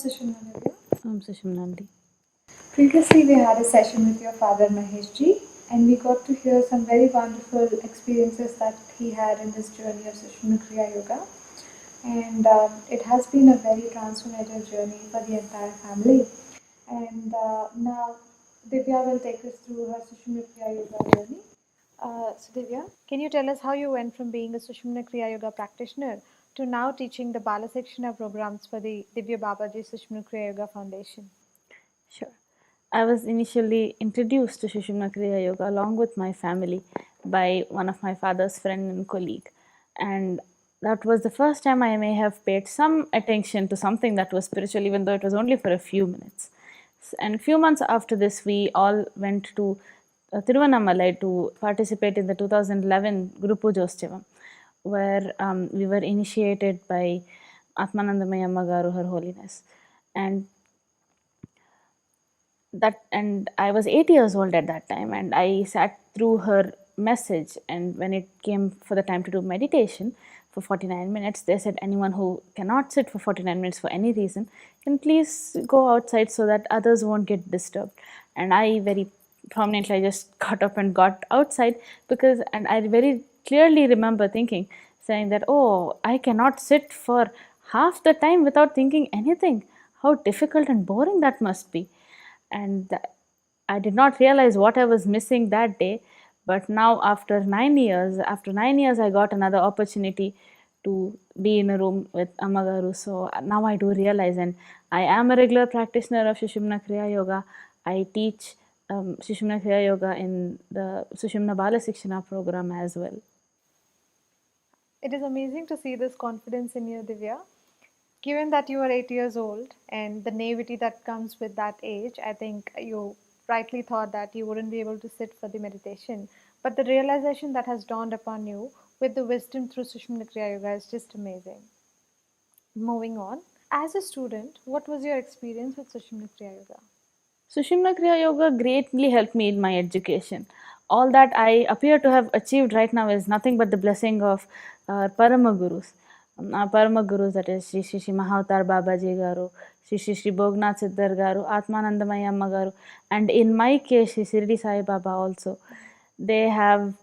Sushumna. I'm Sushumnandi. Previously, we had a session with your father Mahesh ji, and we got to hear some very wonderful experiences that he had in his journey of Sushumna Kriya Yoga. And it has been a very transformative journey for the entire family. And now, Divya will take us through her Sushumna Kriya Yoga journey. So, Divya, can you tell us how you went from being a Sushumna Kriya Yoga practitioner to now teaching the Bala Sekshana programs for the Divya Babaji Sushumna Kriya Yoga Foundation? Sure. I was initially introduced to Sushumna Kriya Yoga along with my family by one of my father's friend and colleague. And that was the first time I may have paid some attention to something that was spiritual, even though it was only for a few minutes. And a few months after this, we all went to Tiruvannamalai to participate in the 2011 Guru Pujotschavam, where we were initiated by Atmanandamaya Magaru, Her Holiness. And I was 8 years old at that time, and I sat through her message. And when it came for the time to do meditation for 49 minutes, they said anyone who cannot sit for 49 minutes for any reason can please go outside so that others won't get disturbed. And I very prominently, I just got up and got outside and I very clearly remember saying that, oh, I cannot sit for half the time without thinking anything. How difficult and boring that must be. And I did not realize what I was missing that day. But now, after 9 years, I got another opportunity to be in a room with Amagaru. So now I do realize, and I am a regular practitioner of Sushumna Kriya Yoga. I teach Sushumna Kriya Yoga in the Sushumna Bala Sekshana program as well. It is amazing to see this confidence in you, Divya. Given that you are 8 years old and the naivety that comes with that age, I think you rightly thought that you wouldn't be able to sit for the meditation. But the realization that has dawned upon you with the wisdom through Sushumna Kriya Yoga is just amazing. Moving on, as a student, what was your experience with Sushumna Kriya Yoga? Sushumna Kriya Yoga greatly helped me in my education. All that I appear to have achieved right now is nothing but the blessing of Parama Gurus. Our Parama Gurus, that is Shri Shri Mahavatar Babaji Garu, Shri Shri Bognath Siddhar Garu, Atmanandamaya Amma Garu, and in my case, Shri Shirdi Sai Baba also. They have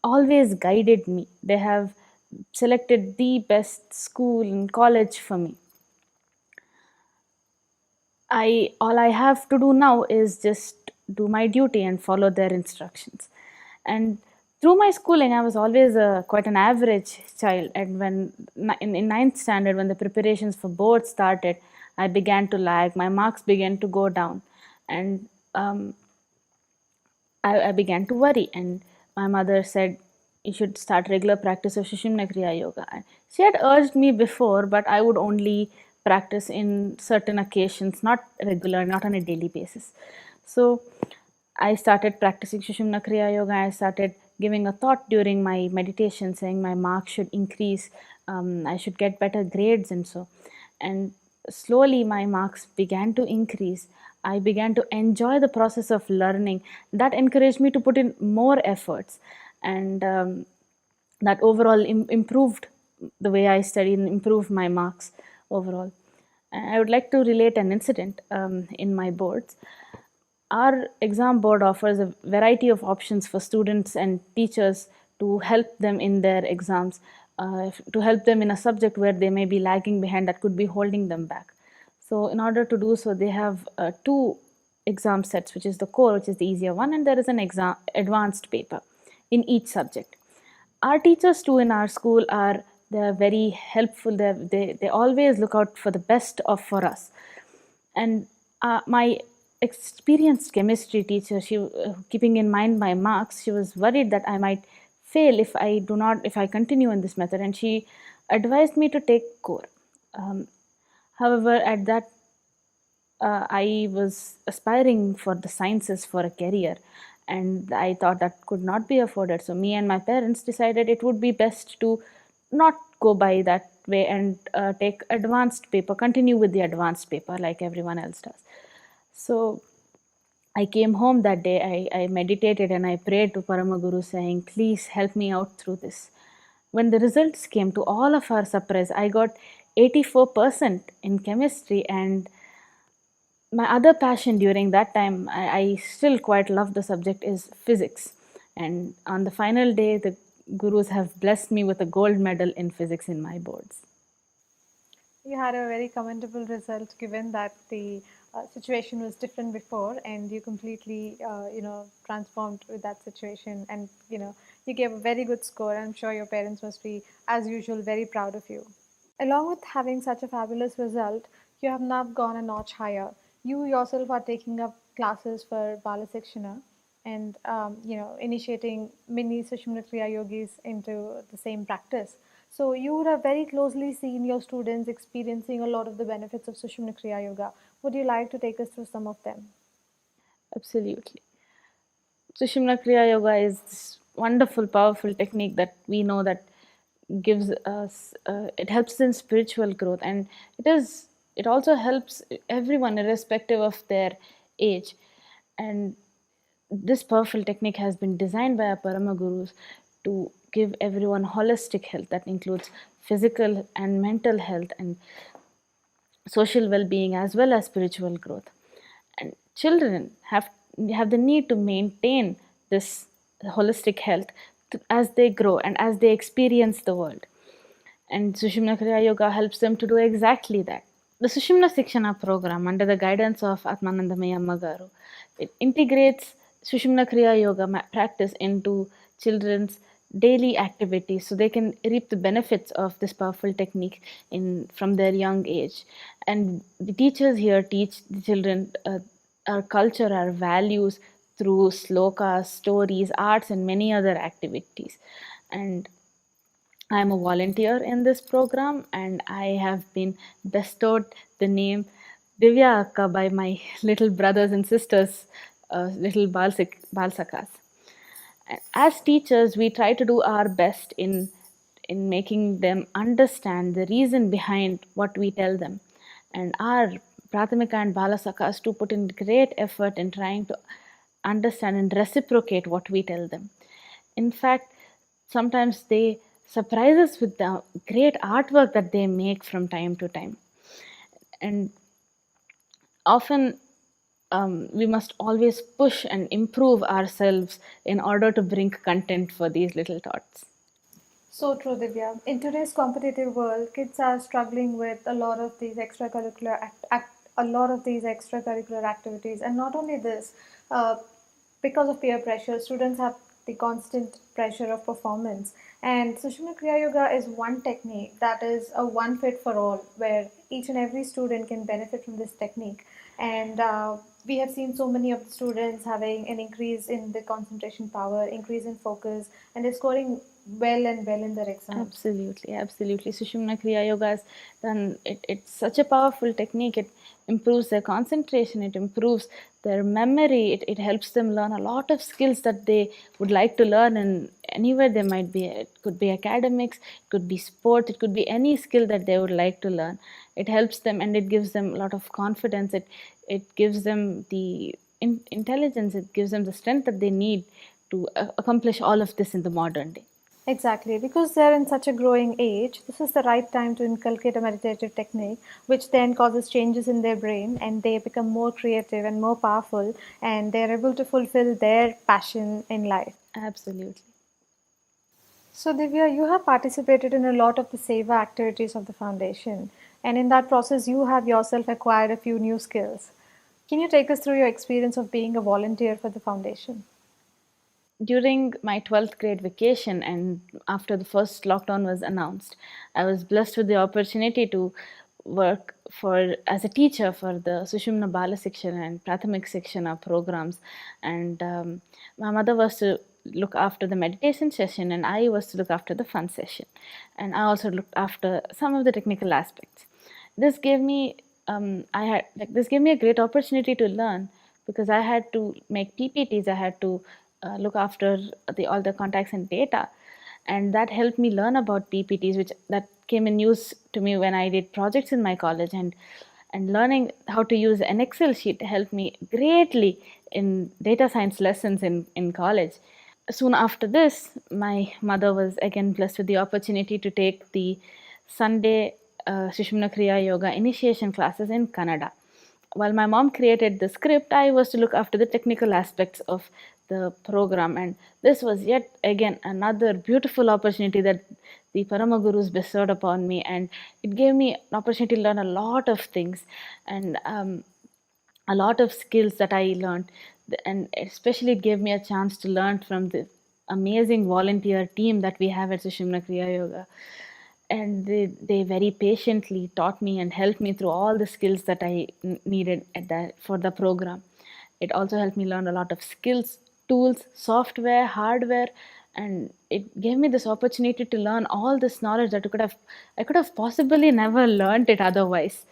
always guided me. They have selected the best school and college for me. All I have to do now is just do my duty and follow their instructions. And through my schooling, I was always quite an average child. And when in ninth standard, when the preparations for board started, I began to lag. My marks began to go down, and I began to worry. And my mother said, "You should start regular practice of Sushumna Kriya Yoga." And she had urged me before, but I would only practice in certain occasions, not regular, not on a daily basis. So I started practicing Sushumna Kriya Yoga. I started giving a thought during my meditation, saying my marks should increase, I should get better grades, and so. And slowly my marks began to increase. I began to enjoy the process of learning. That encouraged me to put in more efforts, and that overall improved the way I studied and improved my marks overall. I would like to relate an incident in my boards. Our exam board offers a variety of options for students and teachers to help them in their exams, to help them in a subject where they may be lagging behind that could be holding them back. So, in order to do so, they have two exam sets, which is the core, which is the easier one, and there is an exam advanced paper in each subject. Our teachers too in our school they're very helpful. They always look out for the best of for us. And my experienced chemistry teacher, she keeping in mind my marks, she was worried that I might fail if I continue in this method, and she advised me to take core. However, at that I was aspiring for the sciences for a career, and I thought that could not be afforded. So me and my parents decided it would be best to not go by that way and take advanced paper, continue with the advanced paper like everyone else does. So I came home that day, I meditated and I prayed to Paramaguru saying, please help me out through this. When the results came, to all of our surprise, I got 84% in chemistry. And my other passion during that time, I still quite love the subject, is physics. And on the final day, the gurus have blessed me with a gold medal in physics in my boards. You had a very commendable result given that the situation was different before and you completely, transformed with that situation and, you gave a very good score. I'm sure your parents must be, as usual, very proud of you. Along with having such a fabulous result, you have now gone a notch higher. You yourself are taking up classes for Bala Sikshana and initiating many Sushumna Kriya yogis into the same practice. So you would have very closely seen your students experiencing a lot of the benefits of Sushumna Kriya Yoga. Would you like to take us through some of them? Absolutely. Sushumna Kriya Yoga is this wonderful, powerful technique that we know that gives us, it helps in spiritual growth, and it also helps everyone irrespective of their age. And this powerful technique has been designed by our Parama Gurus to give everyone holistic health that includes physical and mental health and social well-being as well as spiritual growth. And children have the need to maintain this holistic health as they grow and as they experience the world. And Sushumna Kriya Yoga helps them to do exactly that. The Sushumna Sikshana program, under the guidance of Atmanandamaya Magaru, it integrates Sushumna Kriya Yoga practice into children's daily activities so they can reap the benefits of this powerful technique from their young age. And the teachers here teach the children our culture, our values through slokas, stories, arts, and many other activities. And I'm a volunteer in this program, and I have been bestowed the name Divya Akka by my little brothers and sisters, little Balsakas. As teachers, we try to do our best in making them understand the reason behind what we tell them. And our Prathamika and Balasakas to put in great effort in trying to understand and reciprocate what we tell them. In fact, sometimes they surprise us with the great artwork that they make from time to time. And often we must always push and improve ourselves in order to bring content for these little tots. So true, Divya. In today's competitive world, kids are struggling with a lot of these extracurricular activities, and not only this, uh, because of peer pressure, students have the constant pressure of performance. And Sushumna Kriya Yoga is one technique that is a one fit for all, where each and every student can benefit from this technique. And we have seen so many of the students having an increase in the concentration power, increase in focus, and they're scoring well and well in their exams. Absolutely, absolutely. Sushumna Kriya Yoga has done it. It's such a powerful technique. It improves their concentration. It improves their memory. It helps them learn a lot of skills that they would like to learn in anywhere they might be. It could be academics, it could be sport, it could be any skill that they would like to learn. It helps them and it gives them a lot of confidence. It gives them the intelligence. It gives them the strength that they need to accomplish all of this in the modern day. Exactly, because they're in such a growing age, this is the right time to inculcate a meditative technique, which then causes changes in their brain and they become more creative and more powerful and they're able to fulfill their passion in life. Absolutely. So, Divya, you have participated in a lot of the Seva activities of the foundation, and in that process, you have yourself acquired a few new skills. Can you take us through your experience of being a volunteer for the foundation? During my 12th grade vacation and after the first lockdown was announced, I was blessed with the opportunity to work as a teacher for the Sushumna Bala Sikshana and Prathamik Sikshana programs. And my mother was to look after the meditation session and I was to look after the fun session. And I also looked after some of the technical aspects. This gave me this gave me a great opportunity to learn because I had to make PPTs, I had to look after all the contacts and data, and that helped me learn about PPTs, which that came in use to me when I did projects in my college, and learning how to use an Excel sheet helped me greatly in data science lessons in college. Soon after this, my mother was again blessed with the opportunity to take the Sunday Sushumna Kriya Yoga initiation classes in Kannada. While my mom created the script, I was to look after the technical aspects of the program. And this was yet again another beautiful opportunity that the Paramagurus bestowed upon me. And it gave me an opportunity to learn a lot of things and a lot of skills that I learned. And especially it gave me a chance to learn from the amazing volunteer team that we have at Sushumna Kriya Yoga. And they very patiently taught me and helped me through all the skills that I needed for the program. It also helped me learn a lot of skills, tools, software, hardware, and it gave me this opportunity to learn all this knowledge that I could have possibly never learned it otherwise.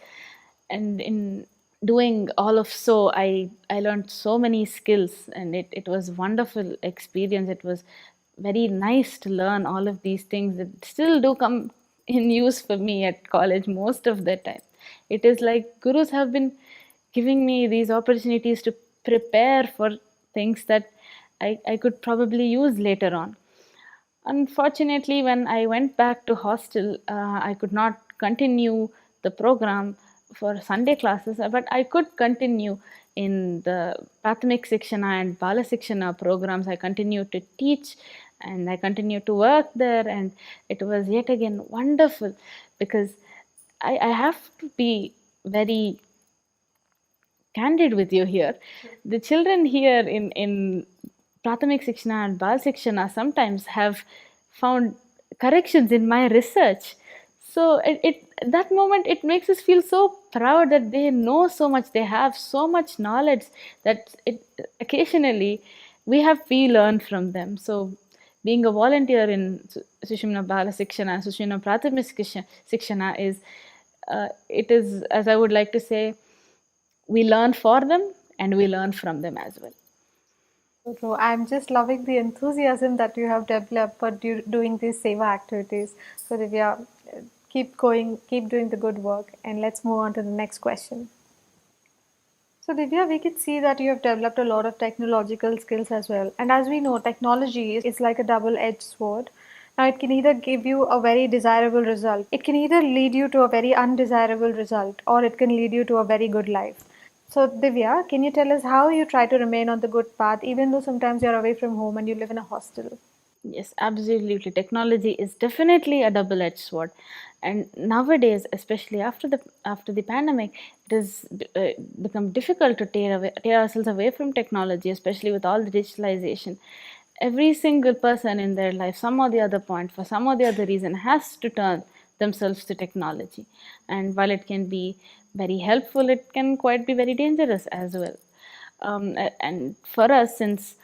And in doing all of so, I learned so many skills, and it was wonderful experience. It was very nice to learn all of these things that still do come in use for me at college most of the time. It is like gurus have been giving me these opportunities to prepare for things that I could probably use later on. Unfortunately, when I went back to hostel, I could not continue the program for Sunday classes, but I could continue in the Prathamik Sikshana and Bala Sikshana programs. I continued to teach and I continued to work there, and it was yet again wonderful because I have to be very candid with you here. The children here in Prathamik Sikshana and Bal Sikshana sometimes have found corrections in my research. So that moment it makes us feel so proud that they know so much, they have so much knowledge that it occasionally we learn from them. So being a volunteer in Sushumna Bala Sikshana and Sushumna Prathamik Sikshana is it is, as I would like to say, we learn for them and we learn from them as well. So I'm just loving the enthusiasm that you have developed for doing these seva activities. So Divya, keep going, keep doing the good work, and let's move on to the next question. So Divya, we can see that you have developed a lot of technological skills as well. And as we know, technology is like a double-edged sword. Now it can either give you a very desirable result, it can either lead you to a very undesirable result, or it can lead you to a very good life. So Divya, can you tell us how you try to remain on the good path even though sometimes you're away from home and you live in a hostel? Yes, absolutely. Technology is definitely a double-edged sword, and nowadays, especially after the pandemic, it has become difficult to tear ourselves away from technology, especially with all the digitalization. Every single person in their life, some or the other point, for some or the other reason, has to turn themselves to technology. And while it can be very helpful, it can quite be very dangerous as well. And for us, since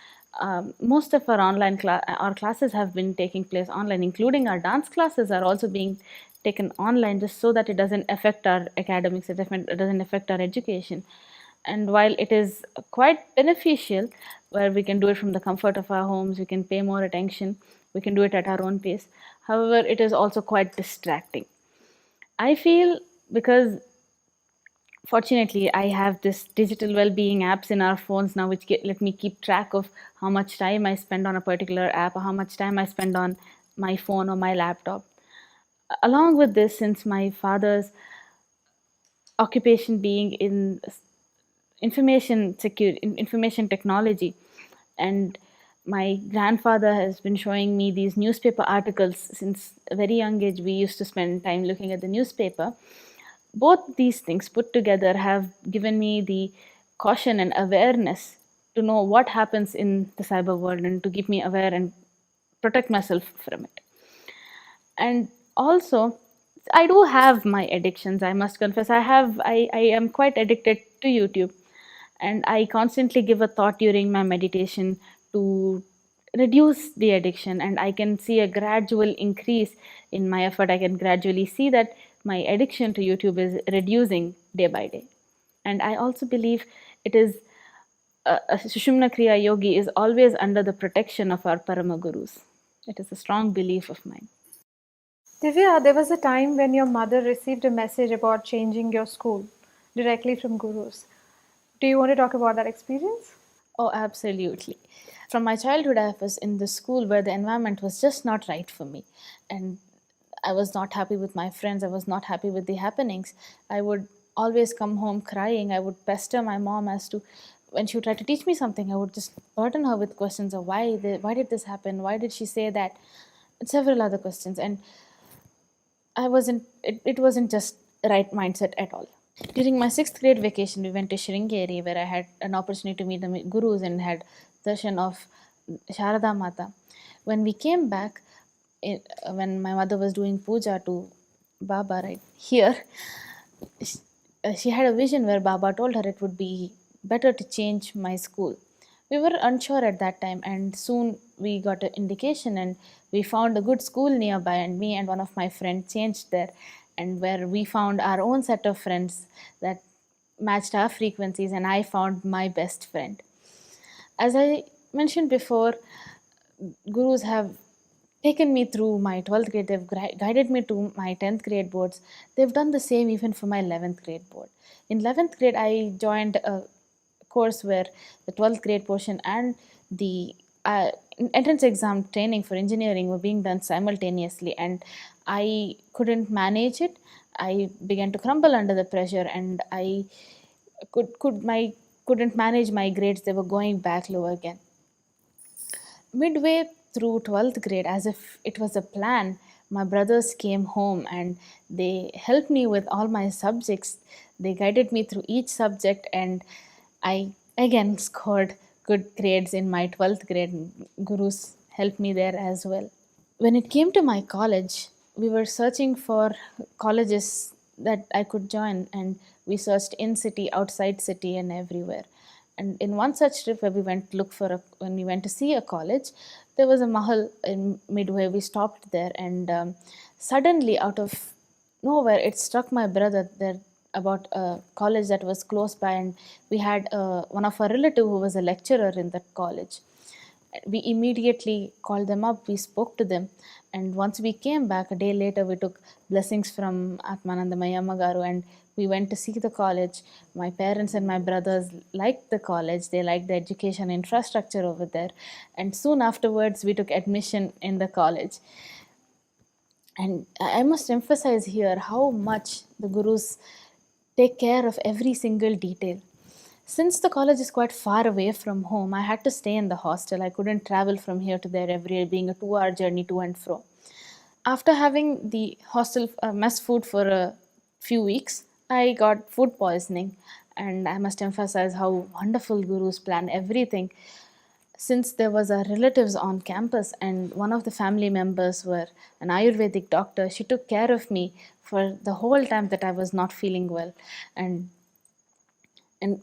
most of our classes have been taking place online, including our dance classes are also being taken online, just so that it doesn't affect our academics, it doesn't affect our education. And while it is quite beneficial, where we can do it from the comfort of our homes, we can pay more attention, we can do it at our own pace. However, it is also quite distracting. I feel, because fortunately I have this digital well-being apps in our phones now, which let me keep track of how much time I spend on a particular app or how much time I spend on my phone or my laptop. Along with this, since my father's occupation being in information technology, and my grandfather has been showing me these newspaper articles since a very young age. We used to spend time looking at the newspaper. Both these things put together have given me the caution and awareness to know what happens in the cyber world and to keep me aware and protect myself from it. And also, I do have my addictions, I must confess. I am quite addicted to YouTube, and I constantly give a thought during my meditation to reduce the addiction, and I can see a gradual increase in my effort. I can gradually see that my addiction to YouTube is reducing day by day. And I also believe it is a Sushumna Kriya Yogi is always under the protection of our Parama Gurus. It is a strong belief of mine. Divya, there was a time when your mother received a message about changing your school directly from gurus. Do you want to talk about that experience? Oh, absolutely. From my childhood, I was in the school where the environment was just not right for me. And I was not happy with my friends. I was not happy with the happenings. I would always come home crying. I would pester my mom as to when she would try to teach me something. I would just burden her with questions of why did this happen? Why did she say that? And several other questions. And it wasn't just right mindset at all. During my sixth grade vacation, we went to Sringeri, where I had an opportunity to meet the gurus and had darshan of Sharada Mata. When we came back, when my mother was doing puja to Baba right here, she had a vision where Baba told her it would be better to change my school. We were unsure at that time, and soon we got an indication, and we found a good school nearby. And me and one of my friends changed there, and where we found our own set of friends that matched our frequencies, and I found my best friend. As I mentioned before, gurus have taken me through my 12th grade, they've guided me to my 10th grade boards. They've done the same even for my 11th grade board. In 11th grade, I joined a course where the 12th grade portion and the entrance exam training for engineering were being done simultaneously, and I couldn't manage it. I began to crumble under the pressure, and I couldn't manage my grades. They were going back low again. Midway through 12th grade, as if it was a plan, my brothers came home and they helped me with all my subjects. They guided me through each subject, and I again scored good grades in my 12th grade. Gurus helped me there as well. When it came to my college, we were searching for colleges that I could join, and we searched in city, outside city, and everywhere. And in one such trip where we went to when we went to see a college, there was a mahal in Midway. We stopped there, and suddenly, out of nowhere, it struck my brother that about a college that was close by, and we had one of our relative who was a lecturer in that college. We immediately called them up, we spoke to them, and once we came back a day later, we took blessings from Atmanandamaya Magaru, and we went to see the college. My parents and my brothers liked the college, they liked the education infrastructure over there, and soon afterwards we took admission in the college. And I must emphasize here how much the gurus take care of every single detail. Since the college is quite far away from home, I had to stay in the hostel. I couldn't travel from here to there every day, being a 2 hour journey to and fro. After having the hostel mess food for a few weeks, I got food poisoning. And I must emphasize how wonderful gurus plan everything. Since there was a relatives on campus and one of the family members were an Ayurvedic doctor, she took care of me for the whole time that I was not feeling well. And and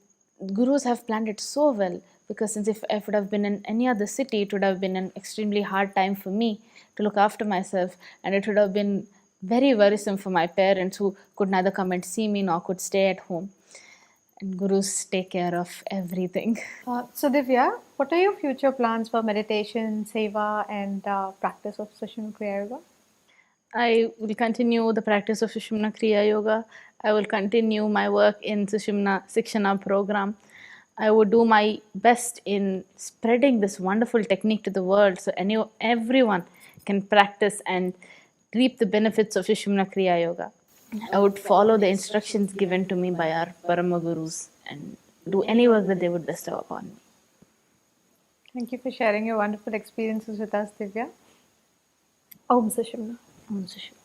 gurus have planned it so well, because since if I would have been in any other city, it would have been an extremely hard time for me to look after myself, and it would have been very worrisome for my parents, who could neither come and see me nor could stay at home. And gurus take care of everything. So Divya, what are your future plans for meditation, seva, and practice of Sushumna Kriya Yoga? I will continue the practice of Sushumna Kriya Yoga. I will continue my work in Sushumna Sikshana program. I would do my best in spreading this wonderful technique to the world, so everyone can practice and reap the benefits of Sushumna Kriya Yoga. I would follow the instructions given to me by our Parama Gurus and do any work that they would bestow upon me. Thank you for sharing your wonderful experiences with us, Divya. Om Sushumna. Om Sushumna.